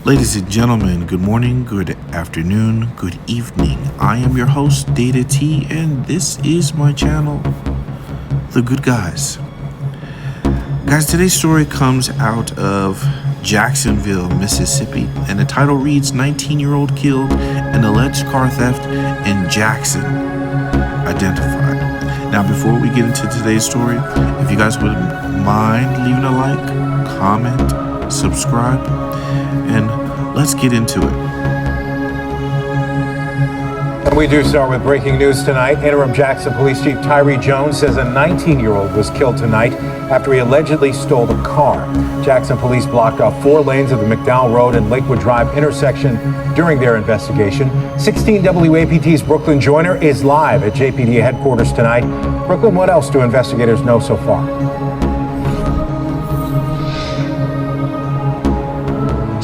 Ladies and gentlemen, good morning, good afternoon, good evening. I am your host, Data T, and this is my channel, The Good Guys. Guys, today's story comes out of Jacksonville, Mississippi, and the title reads, 19-year-old killed in alleged car theft in Jackson identified. Now, before we get into today's story, if you guys wouldn't mind leaving a like, comment, subscribe, and let's get into it. And we do start with breaking news tonight. Interim Jackson Police Chief Tyree Jones says a 19-year-old was killed tonight after he allegedly stole a car. Jackson police blocked off 4 lanes of the McDowell Road and Lakewood Drive intersection during their investigation. 16 WAPT's Brooklyn Joyner is live at JPD headquarters tonight. Brooklyn, what else do investigators know so far?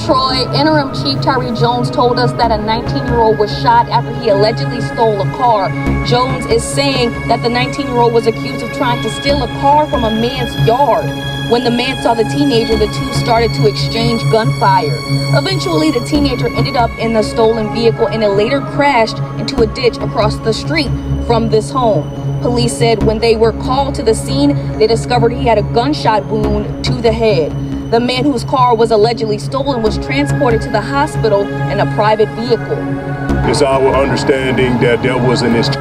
Troy, Interim Chief Tyree Jones told us that a 19-year-old was shot after he allegedly stole a car. Jones is saying that the 19-year-old was accused of trying to steal a car from a man's yard. When the man saw the teenager, the two started to exchange gunfire. Eventually, the teenager ended up in the stolen vehicle and it later crashed into a ditch across the street from this home. Police said when they were called to the scene, they discovered he had a gunshot wound to the head. The man whose car was allegedly stolen was transported to the hospital in a private vehicle. It's our understanding that there was an issue.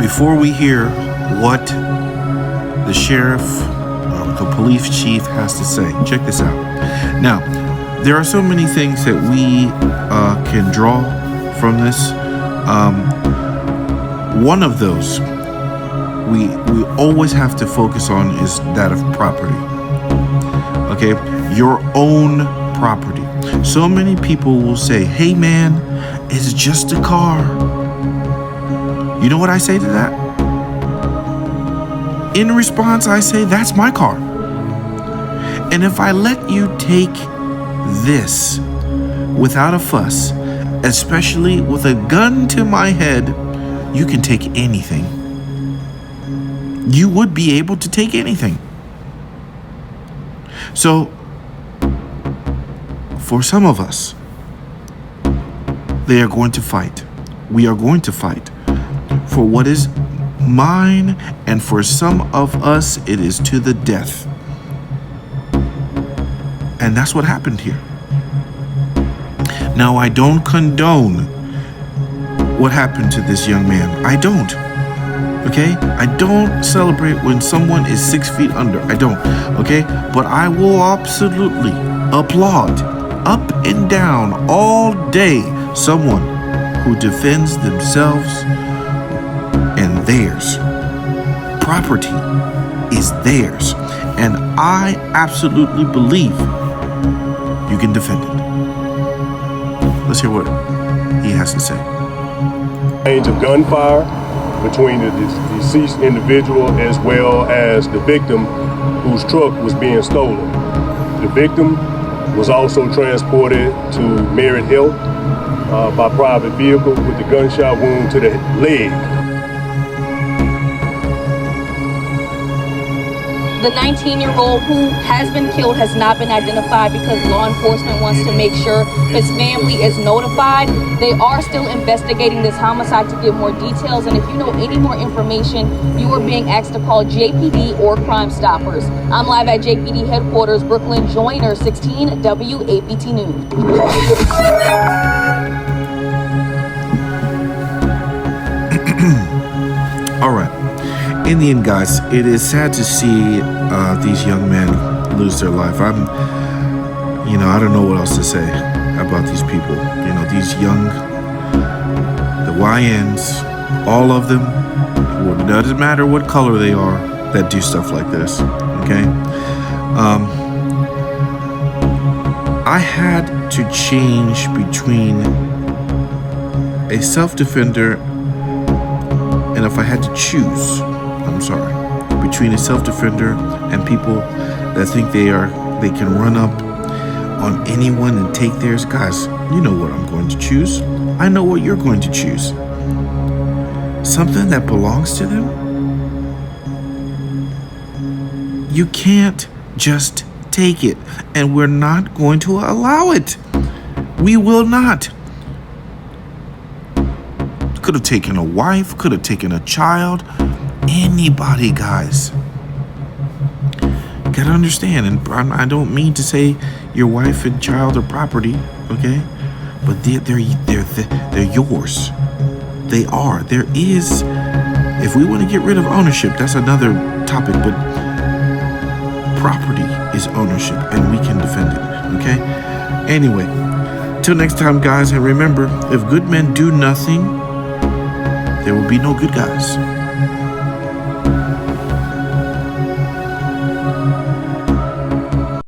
Before we hear what the sheriff, the police chief has to say, check this out. Now, there are so many things that we can draw from this. One of those we always have to focus on is that of property. Okay, your own property. So many people will say, hey man, it's just a car. You know what I say to that? In response, I say, that's my car. And if I let you take this without a fuss, especially with a gun to my head, you can take anything. You would be able to take anything. So, for some of us, they are going to fight. We are going to fight for what is mine, and for some of us, it is to the death. And that's what happened here. Now, I don't condone what happened to this young man. I don't. Okay? I don't celebrate when someone is 6 feet under. I don't. Okay? But I will absolutely applaud up and down all day someone who defends themselves and theirs. Property is theirs. And I absolutely believe you can defend it. Let's hear what he has to say. Range of gunfire between the deceased individual as well as the victim whose truck was being stolen. The victim was also transported to Merit Health by private vehicle with the gunshot wound to the leg. The 19-year-old who has been killed has not been identified because law enforcement wants to make sure his family is notified. They are still investigating this homicide to get more details. And if you know any more information, you are being asked to call JPD or Crime Stoppers. I'm live at JPD headquarters, Brooklyn Joyner, 16 WAPT News. All right. In the end, guys, it is sad to see these young men lose their life. I don't know what else to say about these people. These young, the YNs, all of them, it doesn't matter what color they are, that do stuff like this, okay? I had to change between a self-defender and if I had to choose, between a self-defender and people that think they can run up on anyone and take theirs. Guys, you know what I'm going to choose. I know what you're going to choose. Something that belongs to them. You can't just take it, and we're not going to allow it. We will not. Could have taken a wife, could have taken a child, anybody, guys. Gotta understand, and I don't mean to say your wife and child are property, okay? But they're yours. They are. There is. If we want to get rid of ownership, that's another topic. But property is ownership, and we can defend it. Okay. Anyway, till next time, guys, and remember, if good men do nothing, there will be no good guys.